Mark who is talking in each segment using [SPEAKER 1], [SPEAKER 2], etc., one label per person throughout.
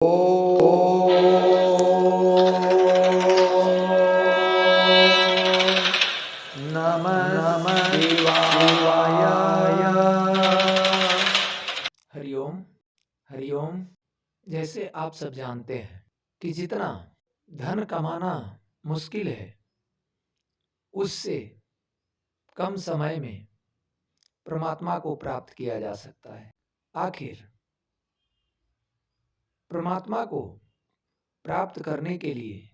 [SPEAKER 1] ॐ नमः शिवाय।
[SPEAKER 2] हरिओम हरिओम। जैसे आप सब जानते हैं कि जितना धन कमाना मुश्किल है, उससे कम समय में परमात्मा को प्राप्त किया जा सकता है। आखिर परमात्मा को प्राप्त करने के लिए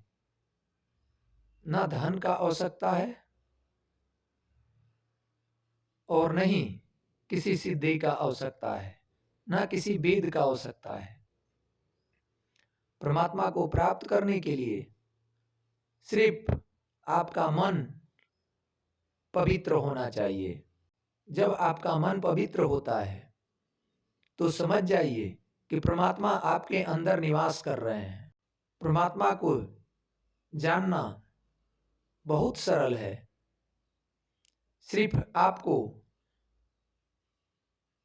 [SPEAKER 2] न धन का आवश्यकता है और न ही किसी सिद्धि का आवश्यकता है, न किसी वेद का आवश्यकता है। परमात्मा को प्राप्त करने के लिए सिर्फ आपका मन पवित्र होना चाहिए। जब आपका मन पवित्र होता है तो समझ जाइए कि परमात्मा आपके अंदर निवास कर रहे हैं। परमात्मा को जानना बहुत सरल है। सिर्फ आपको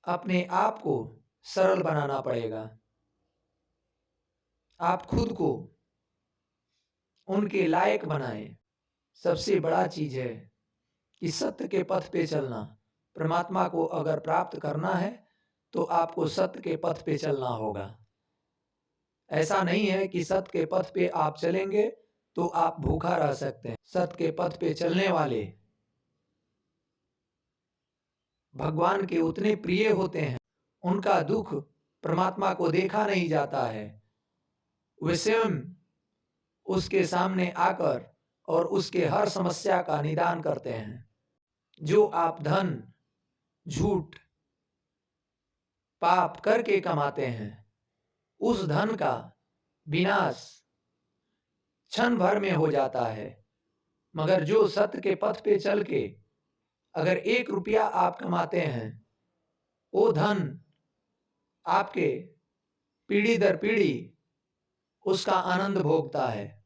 [SPEAKER 2] अपने आप को सरल बनाना पड़ेगा। आप खुद को उनके लायक बनाएं। सबसे बड़ा चीज है कि सत्य के पथ पे चलना। परमात्मा को अगर प्राप्त करना है तो आपको सत्य के पथ पे चलना होगा। ऐसा नहीं है कि सत्य के पथ पे आप चलेंगे तो आप भूखा रह सकते हैं। सत्य के पथ पे चलने वाले भगवान के उतने प्रिय होते हैं, उनका दुख परमात्मा को देखा नहीं जाता है। वे स्वयं उसके सामने आकर और उसके हर समस्या का निदान करते हैं। जो आप धन, झूठ, पाप करके कमाते हैं, उस धन का विनाश क्षण भर में हो जाता है। मगर जो सत्य के पथ पे चल के अगर 1 रुपया आप कमाते हैं, वो धन आपके पीढ़ी दर पीढ़ी उसका आनंद भोगता है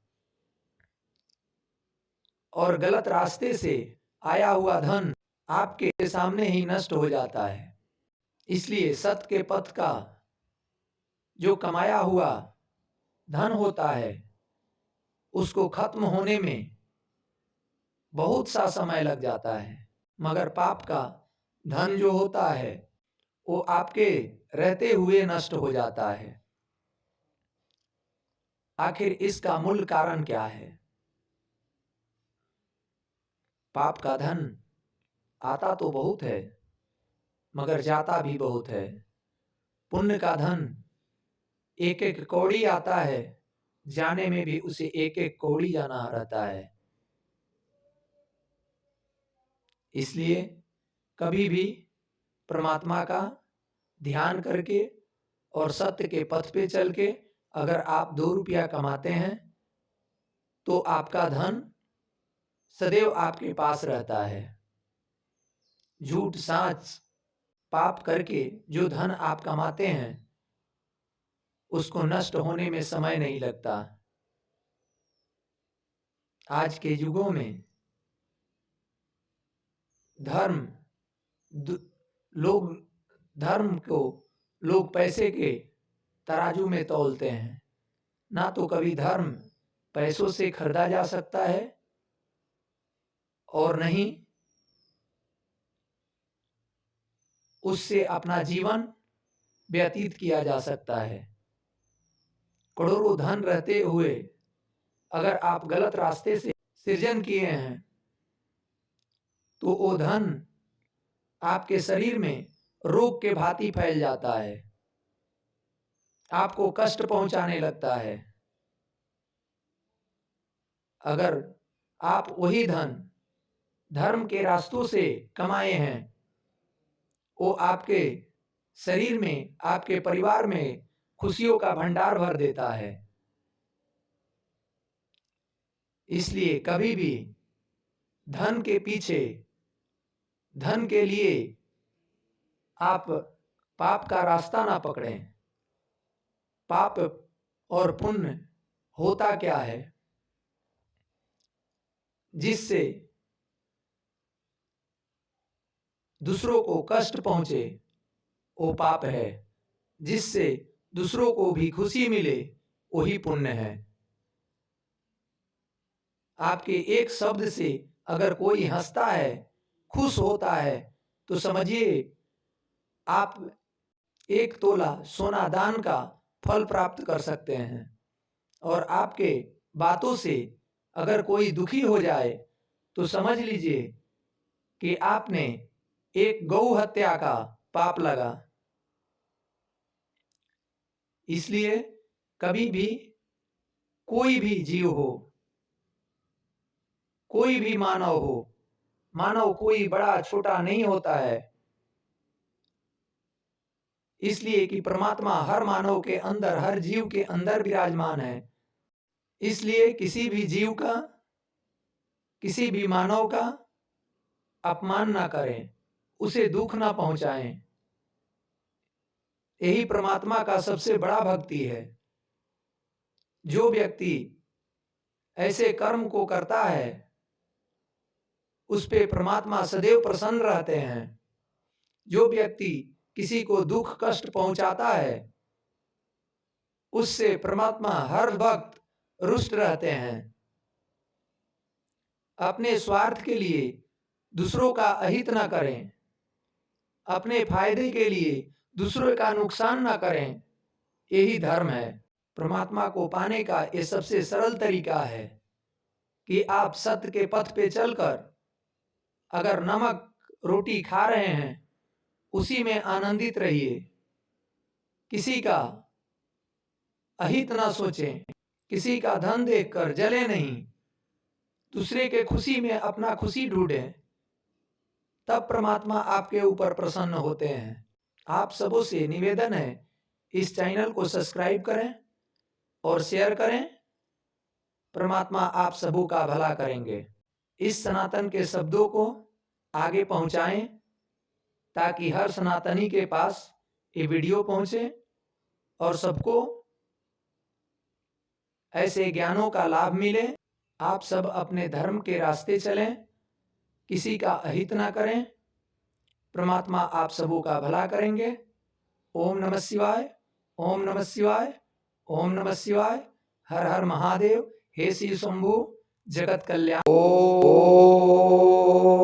[SPEAKER 2] और गलत रास्ते से आया हुआ धन आपके सामने ही नष्ट हो जाता है। इसलिए सत्य के पथ का जो कमाया हुआ धन होता है, उसको खत्म होने में बहुत सा समय लग जाता है। मगर पाप का धन जो होता है वो आपके रहते हुए नष्ट हो जाता है। आखिर इसका मूल कारण क्या है? पाप का धन आता तो बहुत है मगर जाता भी बहुत है। पुण्य का धन एक एक कौड़ी आता है, जाने में भी उसे एक एक कौड़ी जाना रहता है। इसलिए कभी भी परमात्मा का ध्यान करके और सत्य के पथ पे चल के अगर आप 2 रुपया कमाते हैं तो आपका धन सदैव आपके पास रहता है। झूठ, साच, पाप करके जो धन आप कमाते हैं, उसको नष्ट होने में समय नहीं लगता। आज के युगों में धर्म लोग धर्म को लोग पैसे के तराजू में तौलते हैं। ना तो कभी धर्म पैसों से खरीदा जा सकता है और नहीं उससे अपना जीवन व्यतीत किया जा सकता है। करोड़ों धन रहते हुए अगर आप गलत रास्ते से सृजन किए हैं तो वो धन आपके शरीर में रोग के भांति फैल जाता है, आपको कष्ट पहुंचाने लगता है। अगर आप वही धन धर्म के रास्तों से कमाए हैं, वो आपके शरीर में, आपके परिवार में खुशियों का भंडार भर देता है। इसलिए कभी भी धन के पीछे, धन के लिए आप पाप का रास्ता ना पकड़ें। पाप और पुण्य होता क्या है? जिससे दूसरों को कष्ट पहुंचे वो पाप है, जिससे दूसरों को भी खुशी मिले, वही पुण्य है। आपके एक शब्द से अगर कोई हंसता है, खुश होता है, तो समझिए आप 1 तोला सोना दान का फल प्राप्त कर सकते हैं। और आपके बातों से अगर कोई दुखी हो जाए, तो समझ लीजिए कि आपने एक गौ हत्या का पाप लगा। इसलिए कभी भी कोई भी जीव हो, कोई भी मानव हो, मानव कोई बड़ा छोटा नहीं होता है। इसलिए कि परमात्मा हर मानव के अंदर, हर जीव के अंदर विराजमान है। इसलिए किसी भी जीव का, किसी भी मानव का अपमान ना करें, उसे दुख ना पहुंचाएं। यही परमात्मा का सबसे बड़ा भक्ति है। जो व्यक्ति ऐसे कर्म को करता है, उस पे परमात्मा सदैव प्रसन्न रहते हैं। जो व्यक्ति किसी को दुख कष्ट पहुंचाता है, उससे परमात्मा हर वक्त रुष्ट रहते हैं। अपने स्वार्थ के लिए दूसरों का अहित ना करें, अपने फायदे के लिए दूसरों का नुकसान ना करें। यही धर्म है। परमात्मा को पाने का ये सबसे सरल तरीका है कि आप सत्य के पथ पे चलकर अगर नमक रोटी खा रहे हैं, उसी में आनंदित रहिए। किसी का अहित ना सोचें, किसी का धन देखकर जले नहीं, दूसरे के खुशी में अपना खुशी ढूंढें, तब परमात्मा आपके ऊपर प्रसन्न होते हैं। आप सबों से निवेदन है, इस चैनल को सब्सक्राइब करें और शेयर करें। परमात्मा आप सबों का भला करेंगे। इस सनातन के शब्दों को आगे पहुंचाएं, ताकि हर सनातनी के पास ये वीडियो पहुंचे और सबको ऐसे ज्ञानों का लाभ मिले। आप सब अपने धर्म के रास्ते चलें, किसी का अहित ना करें। परमात्मा आप सबों का भला करेंगे। ओम नमः शिवाय, ओम नमः शिवाय, ओम नमः शिवाय। हर हर महादेव। हे शिव शंभु, जगत कल्याण। ओम।